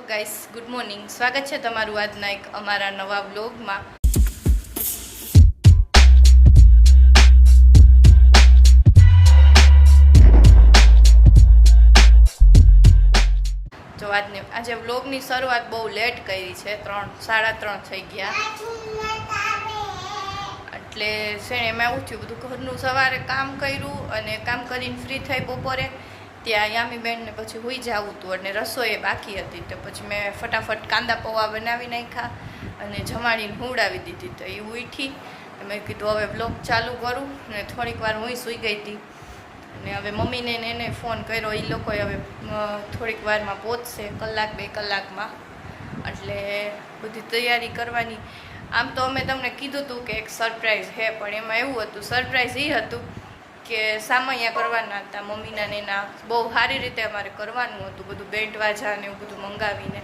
Guys, good morning. સ્વાગત છે તમારું આજના એક અમારા નવા વ્લોગમાં. જો આજે વ્લોગની શરૂઆત બહુ લેટ કરી છે, 3:30 થઈ ગયા. એટલે છે ને એમાં એવું થયું, બધું ઘરનું સવારે કામ કર્યું અને કામ કરીને ફ્રી થઈ બપોરે ત્યાં યામીબેનને પછી હોઈ જવું હતું અને રસોઈ બાકી હતી. તો પછી મેં ફટાફટ કાંદા પૌવા બનાવી નાખ્યા અને જમાડીને હુંડાવી દીધી. તો એ ઉઠી મેં કીધું હવે બ્લોગ ચાલુ કરું ને થોડીક વાર હું સૂઈ ગઈ હતી અને હવે મમ્મીને એને ફોન કર્યો. એ લોકોએ હવે થોડીક વારમાં પહોંચશે, 1-2 કલાકમાં. એટલે બધી તૈયારી કરવાની. આમ તો અમે તમને કીધું હતું કે એક સરપ્રાઈઝ છે, પણ એમાં એવું હતું, સરપ્રાઈઝ એ હતું કે સામૈયા કરવાના હતા મમ્મીના ને એના. બહુ સારી રીતે અમારે કરવાનું હતું બધું, બેન્ટ વાજા ને એવું બધું મંગાવીને.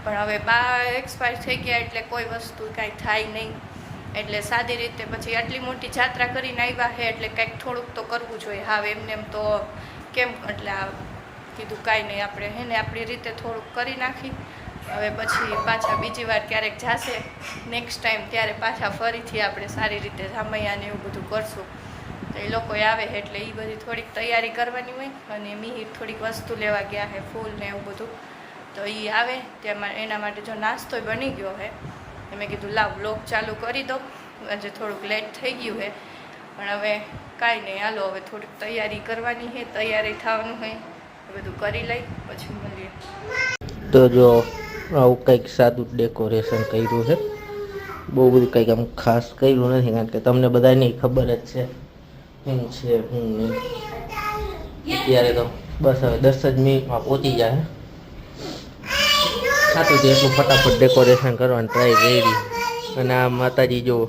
પણ હવે બા એક્સપાયર થઈ ગયા એટલે કોઈ વસ્તુ કાંઈ થાય નહીં. એટલે સાદી રીતે પછી આટલી મોટી જાત્રા કરીને આવ્યા છે એટલે કંઈક થોડુંક તો કરવું જોઈએ. હા, એમને એમ તો કેમ, એટલે કીધું કાંઈ નહીં, આપણે હે ને આપણી રીતે થોડુંક કરી નાખી. હવે પછી પાછા બીજી વાર ક્યારેક જશે નેક્સ્ટ ટાઈમ, ત્યારે પાછા ફરીથી આપણે સારી રીતે સામૈયાને એવું બધું કરશું. તો એ લોકો આવે એટલે એ બધી થોડીક તૈયારી કરવાની હોય. અને મિહિર થોડીક વસ્તુ લેવા ગયા છે, ફૂલ ને એવું બધું. તો એ આવે ત્યાં એના માટે જો નાસ્તો બની ગયો છે. મેં કીધું લાવ બ્લોગ ચાલુ કરી દો, આજે થોડુંક લેટ થઈ ગયું છે. પણ હવે કાંઈ નહીં, હાલો હવે થોડીક તૈયારી કરવાની છે, તૈયારી થવાનું હોય એ બધું કરી લઈ પછી મળીએ. તો જો આવું કંઈક સાદું ડેકોરેશન કર્યું છે, બહુ બધું કંઈક આમ ખાસ કર્યું નથી, કારણ કે તમને બધાને ખબર જ છે શું છે શું નહીં. અત્યારે તો બસ હવે 10 જ મિનિટમાં પહોંચી જાય. સાચું છે, એટલું ફટાફટ ડેકોરેશન કરવાની ટ્રાય કરી. અને આ માતાજી જુઓ,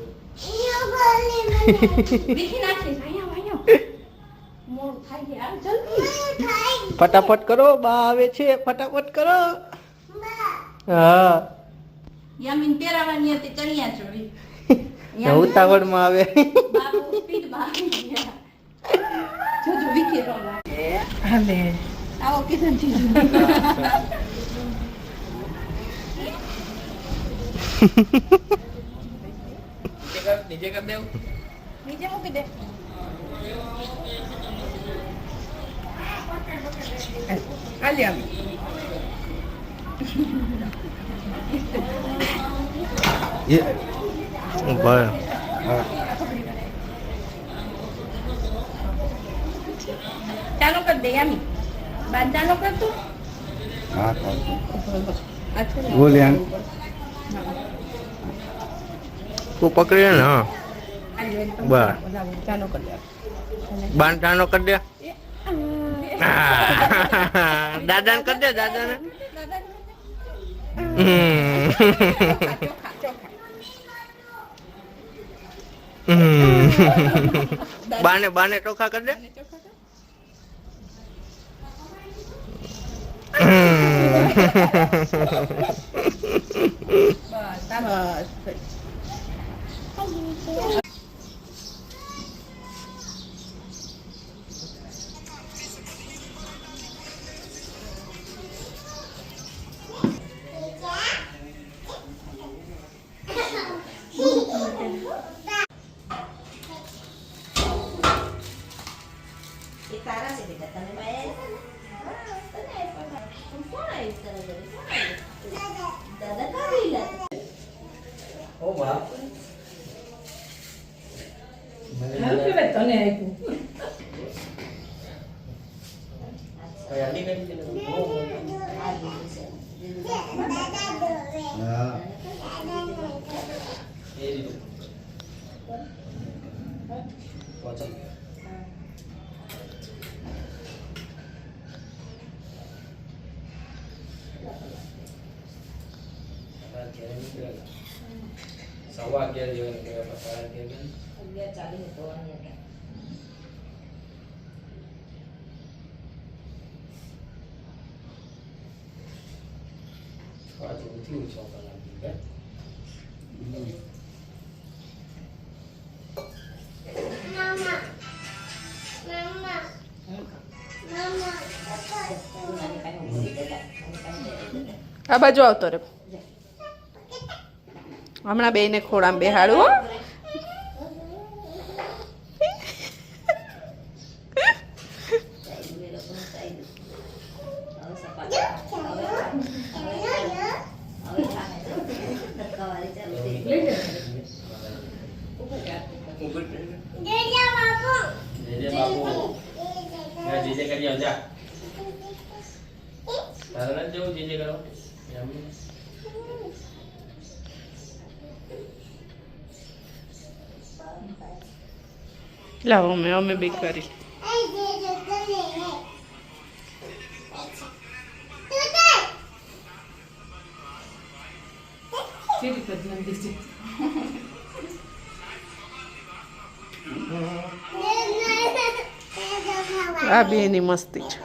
ફટાફટ કરો, બા આવે છે, ફટાફટ કરો. હા, યામીન પહેરાવાની હતી ચણિયા ચોળી, ઉતાવળમાં આવે. બાબુ સ્પીડ માં જોજો વિખેરો લાગે. હાલે આવો કિશન થી નીચે કર દેવ, નીચે મૂકી દે. હાલે આમ બરાબર. ચાલો કર દે યામી, બાદ ચાલો કર તું. હા, બોલ્યા તું પકડી ને. હા, બસ ચાલો કર દે, બાન ચાનો કરી દે. દાદા ને કરી દે, દાદા ને. બાને બાને ચોખા કરી દે. તારા છે બેટા, તને બાય દાદા કાઢી લે. ઓ બા, તને આપ્યું આલી કરી દે. હા, એ રીત પહોંચી ગયા. સવા 11 જેવા નીકળ્યા, 11:30 11:40 હોવાની હતા. પાછું ઉઠ્યું 6 કલાક. આ બાજુ આવતો રે હમણાં બેને ખોળામાં બેહાડું હો જીજે કરી આવજા તારે નથી જવું જીજે કરો લાવો અમે બી કરી આ બે ની મસ્તી છે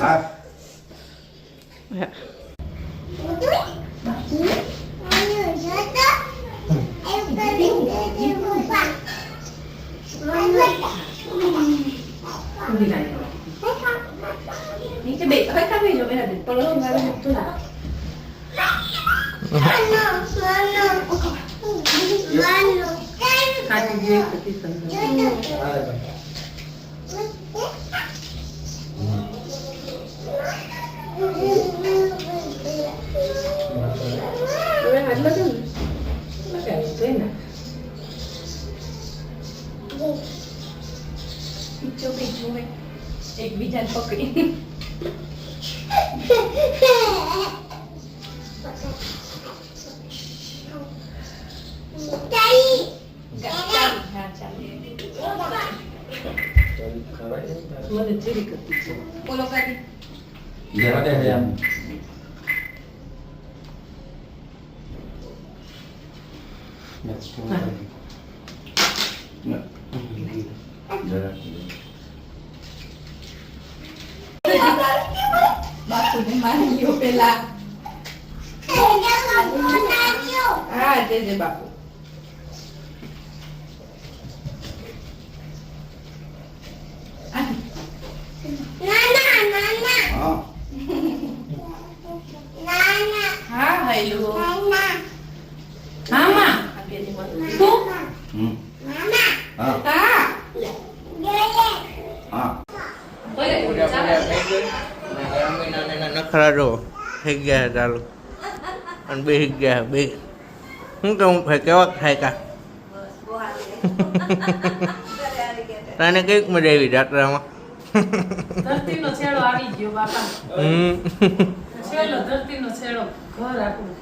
હા એકબીજાને પકડી બોલો કરી બાપુને મારી લ્યો પેલા હા જય બાપુ હા હેલો હા માં નખરા જો થઈ ગયા ચાલુ અને બે ગયા બે શું કહું કેવા થાય કા તને કઈક મજા આવી જાત્રામાં ધરતીનો છેડો આવી ગયો બાપા છેલ્લો ધરતીનો છેડો ઘર આપણું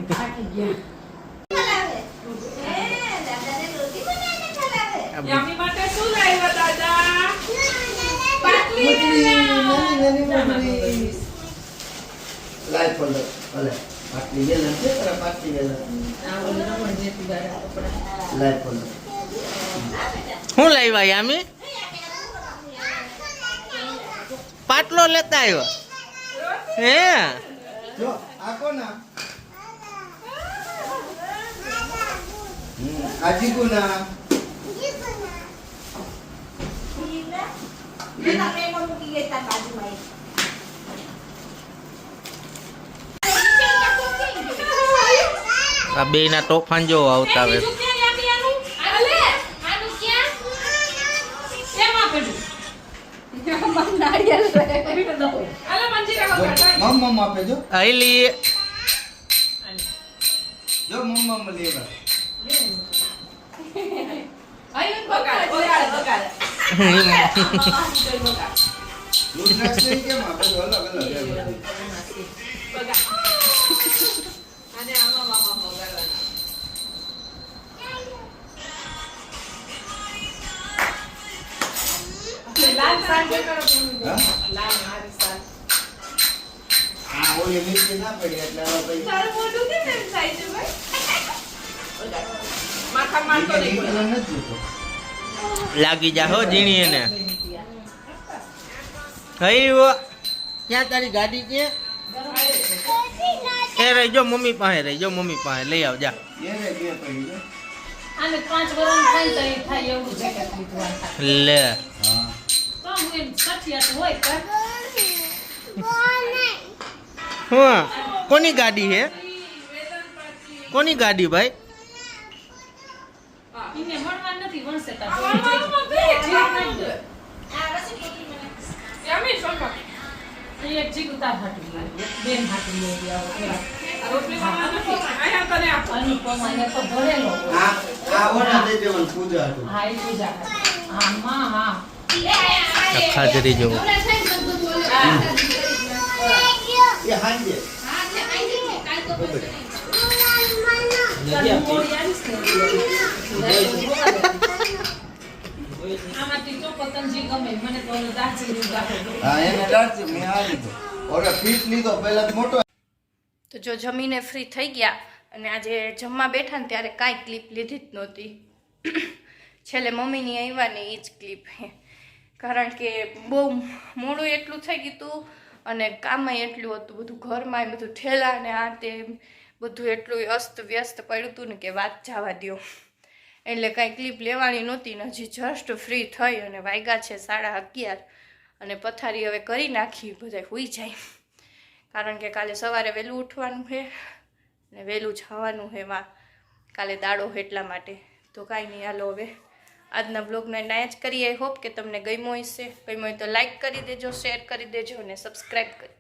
થાકી ગયા યામી માટે શું લાવ્યા દાદા પાટલી લાઈટ પર ભલે પાટલી જે નથી તારા પાટલી જે આ ઓલો રમણ જેતી ગાડા કપડા લાઈટ પર હું લાવ્યા યામી પાટલો લેતા આવ્યો હે જો આ કોના આજી કોના આ બે ના તોફાન જો આવતા આવે મમ્મ આપે જો આઈલી જો મમ્મ લેવા આયન બગાડ બગાડ બગાડ રુદ્રાક્ષ કેમ આપે જો અલગ અલગ બગાડ અને આમાં મામા બગાડવાના લાલ સાલ કરો લાલ મારી સાલ આ ઓલી નીચે ના પડી એટલે હવે પછી તારું મોઢું કેમ એમ થાય છે ભાઈ માખા મારતો નહીં લાગી જા હો જીણી એને હઈ ક્યાં તારી ગાડી છે એ રહીજો મમ્મી પાસે રહીજો મમ્મી પાસે લઈ આવ જા આને 5 વર્ષ થાય તો એ થાય એવું જેકેટ લીધું લે તો હું એમ સઠિયા તો હોય કર હા કોની ગાડી હે કોની ગાડી ભાઈ એને મળવા નથી વણસે તા યામી સોનકા એક જીગુ તા હાટી બેન હાટી લઈ આવો પેલા રોટલી મળવા નથી આયા તને આપો અનુપમાને તો ભરેલો આ ઓના દે દેવન પૂજા હતું હા ઈ પૂજા હા માં હા ખાજરી જેવું એ હાંજે આમાંથી તો પતંગજી ગમે મને તો દાચી હા એને ડાળથી મેં આ લીધો ઓરે ફીટ લીધો પહેલા તો મોટો તો જો જમીને ફ્રી થઈ ગયા અને આજે જમવા બેઠા ને ત્યારે કાંઈ ક્લિપ લીધી જ નહોતી છેલ્લે મમ્મીની આવ્યા ને એ જ ક્લિપ હે કારણ કે બહુ મોડું એટલું થઈ ગયું હતું અને કામમાં એટલું હતું બધું ઘરમાં બધું ઠેલા ને આ તે બધું એટલું અસ્ત વ્યસ્ત પડ્યું હતું ને કે વાત જવા દ્યો એટલે કાંઈ ક્લિપ લેવાની નહોતી ને હજી જસ્ટ ફ્રી થઈ અને વાગ્યા છે 11:30 અને પથારી હવે કરી નાખી બધા સૂઈ જાય કારણ કે કાલે સવારે વહેલું ઉઠવાનું છે ને વહેલું જવાનું છે કાલે દાડો એટલા માટે તો કાંઈ નહીં હાલો હવે આજના બ્લોગને અહીંયા જ કરીએ. આઈ હોપ કે તમને ગમ્યો હશે. ગમ્યો હોય તો લાઈક કરી દેજો, શેર કરી દેજો અને સબસ્ક્રાઈબ કરી